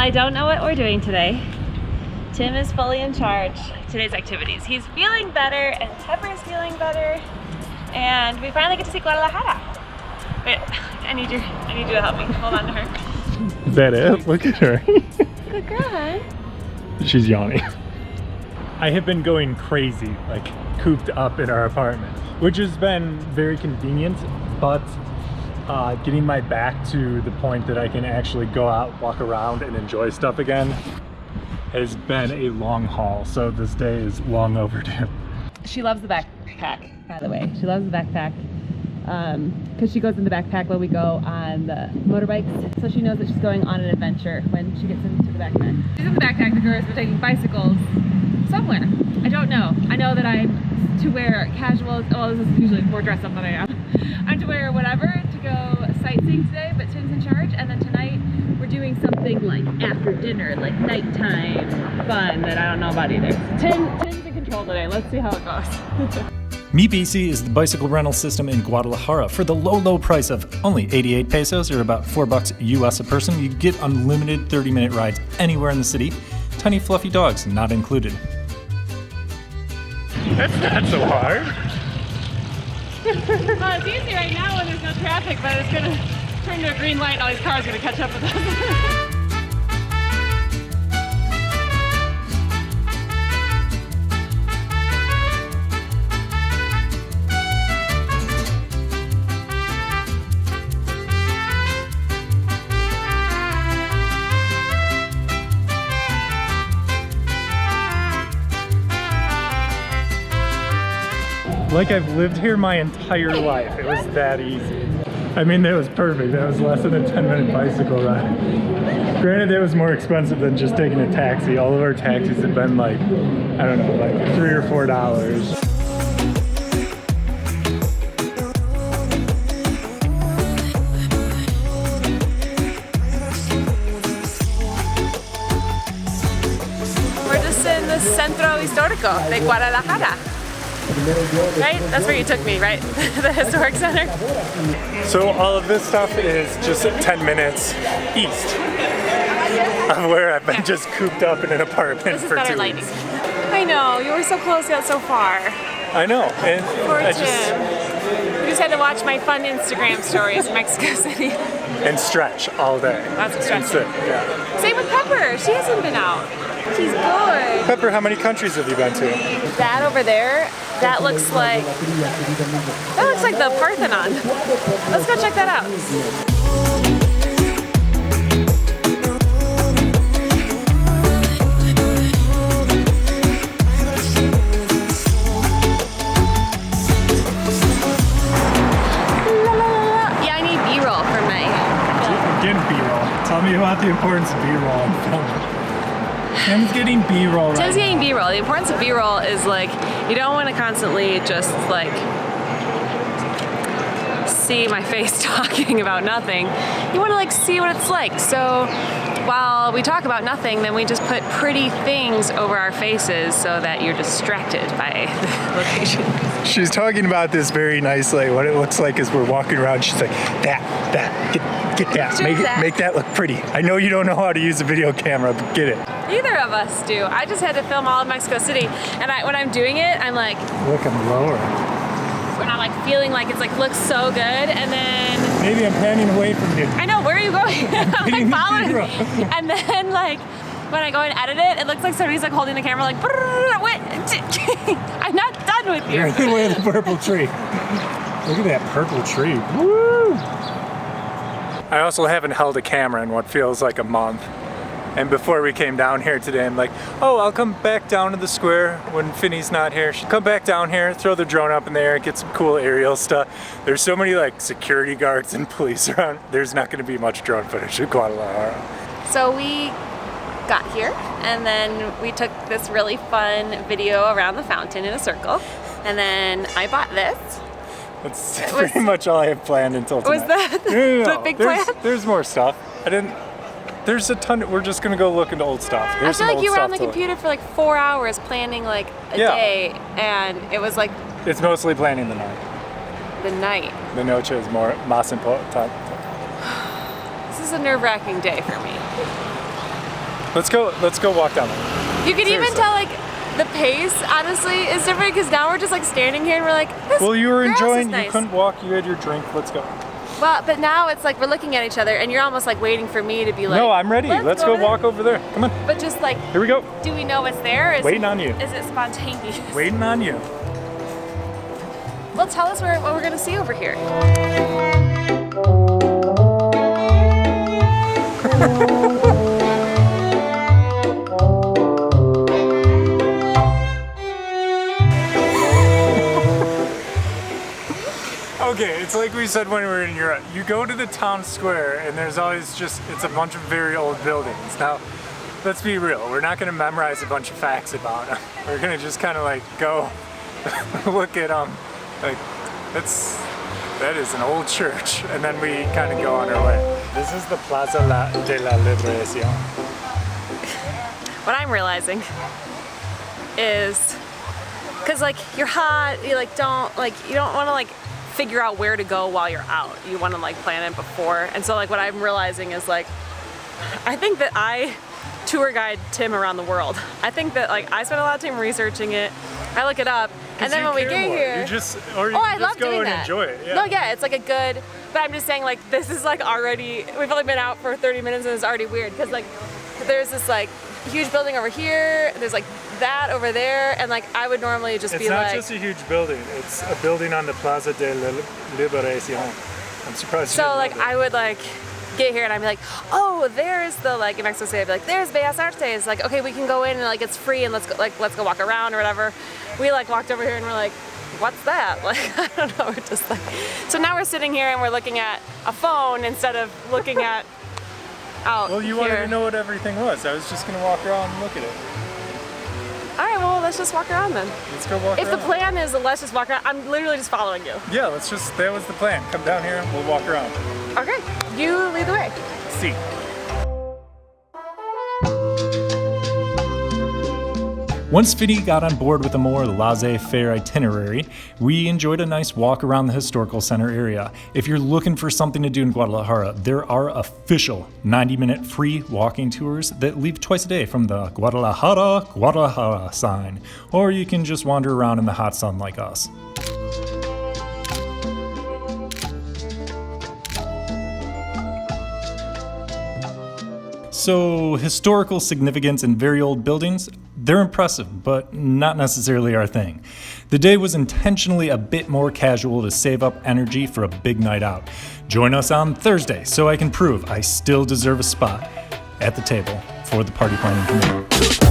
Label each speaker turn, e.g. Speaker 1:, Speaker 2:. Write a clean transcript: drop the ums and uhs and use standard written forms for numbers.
Speaker 1: I don't know what we're doing today. Tim is fully in charge of today's activities. He's feeling better and Pepper's feeling better. And we finally get to see Guadalajara. Wait, I need you to help me. Hold on to her.
Speaker 2: Is that it? Look at her.
Speaker 1: Good girl, huh?
Speaker 2: She's yawning. I have been going crazy, like cooped up in our apartment, which has been very convenient, but getting my back to the point that I can actually go out, walk around, and enjoy stuff again has been a long haul. So this day is long overdue.
Speaker 1: She loves the backpack, by the way. She loves the backpack because she goes in the backpack when we go on the motorbikes. So she knows that she's going on an adventure when she gets into the backpack. She's in the backpack because we're taking bicycles somewhere. I don't know. I know that I'm to wear casual, well, this is usually more dressed up than I am. I'm to wear whatever to go sightseeing today, but Tim's in charge. And then tonight we're doing something like after dinner, like nighttime fun that I don't know about either. Tim's in control today. Let's see how it goes.
Speaker 3: MeBC is the bicycle rental system in Guadalajara. For the low price of only 88 pesos, or about $4 US a person, you get unlimited 30-minute rides anywhere in the city. Tiny fluffy dogs not included.
Speaker 2: That's not so hard.
Speaker 1: Well, it's easy right now when there's no traffic, but it's gonna turn to a green light and all these cars are gonna catch up with us.
Speaker 2: Like I've lived here my entire life. It was that easy. I mean, that was perfect. That was less than a 10-minute bicycle ride. Granted, that was more expensive than just taking a taxi. All of our taxis have been like, I don't know, like $3 or $4.
Speaker 1: Centro Histórico de Guadalajara. Right? That's where you took me, right? The historic center?
Speaker 2: So all of this stuff is just 10 minutes east of where I've been just cooped up in an apartment for 2 weeks.
Speaker 1: I know, you were so close yet so far.
Speaker 2: I know, and
Speaker 1: poor Tim. You just had to watch my fun Instagram stories in Mexico City.
Speaker 2: And stretch all day.
Speaker 1: Lots of stretching.
Speaker 2: Yeah.
Speaker 1: Same with Pepper, she hasn't been out. She's good.
Speaker 2: Pepper, how many countries have you been to?
Speaker 1: That over there, that looks like the Parthenon. Let's go check that out. Yeah, I need B-roll for my...
Speaker 2: Again, B-roll. Tell me about the importance of B-roll in film. Tim's getting B-roll right
Speaker 1: Tim's
Speaker 2: now.
Speaker 1: getting B-roll. The importance of B-roll is like, you don't want to constantly just like see my face talking about nothing. You want to like see what it's like. So while we talk about nothing, then we just put pretty things over our faces so that you're distracted by the location.
Speaker 2: She's talking about this very nicely. What it looks like is we're walking around. She's like, get that. Make that look pretty. I know you don't know how to use a video camera, but get it.
Speaker 1: Neither of us do. I just had to film all of Mexico City, and when I'm doing it, I'm like,
Speaker 2: look, I'm lower.
Speaker 1: When I'm like feeling like it's like looks so good, and then
Speaker 2: maybe I'm panning away from you.
Speaker 1: I know, where are you going? I'm like following, and then like when I go and edit it, it looks like somebody's like holding the camera like, wait, I'm not done with you.
Speaker 2: You're in the way of the purple tree. Look at that purple tree. Woo! I also haven't held a camera in what feels like a month. And before we came down here today, I'm like, oh, I'll come back down to the square when Finney's not here. She'll come back down here, throw the drone up in the air, get some cool aerial stuff. There's so many like security guards and police around. There's not gonna be much drone footage in Guadalajara.
Speaker 1: So we got here and then we took this really fun video around the fountain in a circle. And then I bought this.
Speaker 2: That's pretty much all I have planned until tonight.
Speaker 1: Was that the big plan?
Speaker 2: There's more stuff. There's a ton. We're just gonna go look into old stuff.
Speaker 1: I feel like you were on the computer for like 4 hours planning like a day, and it was like...
Speaker 2: It's mostly planning the night.
Speaker 1: The night.
Speaker 2: The noche is más important.
Speaker 1: This is a nerve-wracking day for me.
Speaker 2: Let's go walk down there.
Speaker 1: You can even
Speaker 2: Seriously.
Speaker 1: tell like the pace honestly is different because now we're just like standing here and we're like, this
Speaker 2: Well, you were
Speaker 1: grass
Speaker 2: enjoying,
Speaker 1: is nice.
Speaker 2: you couldn't walk, you had your drink, let's go.
Speaker 1: Well, but now it's like we're looking at each other and you're almost like waiting for me to be like,
Speaker 2: No, I'm ready. Let's go walk over there. Come on.
Speaker 1: But just like,
Speaker 2: Here we go.
Speaker 1: do we know what's there? Is
Speaker 2: Waiting on you.
Speaker 1: Is it spontaneous?
Speaker 2: Waiting on you.
Speaker 1: Well, tell us what we're gonna see over here.
Speaker 2: Okay, it's like we said when we were in Europe. You go to the town square and there's always just, it's a bunch of very old buildings. Now, let's be real, we're not gonna memorize a bunch of facts about them. We're gonna just kind of like go look at them. Like, that is an old church. And then we kind of go on our way. This is the Plaza de la Liberación.
Speaker 1: What I'm realizing is, cause like you're hot, you like don't want to like figure out where to go while you're out. You want to like plan it before. And so like what I'm realizing is like, I think that I tour guide Tim around the world. I think that like I spend a lot of time researching it. I look it up, and then when we get here,
Speaker 2: you just go and enjoy it. Yeah.
Speaker 1: No, yeah, it's like a good. But I'm just saying like this is like already. We've only been out for 30 minutes and it's already weird because like there's this like huge building over here. There's like that over there, and like I would normally just be like.
Speaker 2: It's not just a huge building. It's a building on the Plaza de la Liberación. I'm surprised.
Speaker 1: So like I would like get here and I'd be like, oh, there's the like in Mexico City. I'd be like, there's Bellas Artes. Like, okay, we can go in and like it's free and let's go walk around or whatever. We like walked over here and we're like, what's that? Like I don't know. We're just like. So now we're sitting here and we're looking at a phone instead of looking at out.
Speaker 2: Well, you
Speaker 1: here.
Speaker 2: wanted to know what everything was. I was just gonna walk around and look at it.
Speaker 1: All right, well, let's just walk around then.
Speaker 2: Let's go walk around.
Speaker 1: If the plan is let's just walk around, I'm literally just following you.
Speaker 2: Yeah, that was the plan. Come down here and we'll walk around.
Speaker 1: Okay, you lead the way.
Speaker 2: See.
Speaker 3: Once Fiddy got on board with a more laissez-faire itinerary, we enjoyed a nice walk around the historical center area. If you're looking for something to do in Guadalajara, there are official 90-minute free walking tours that leave twice a day from the Guadalajara sign, or you can just wander around in the hot sun like us. So, historical significance in very old buildings, they're impressive, but not necessarily our thing. The day was intentionally a bit more casual to save up energy for a big night out. Join us on Thursday so I can prove I still deserve a spot at the table for the party planning committee.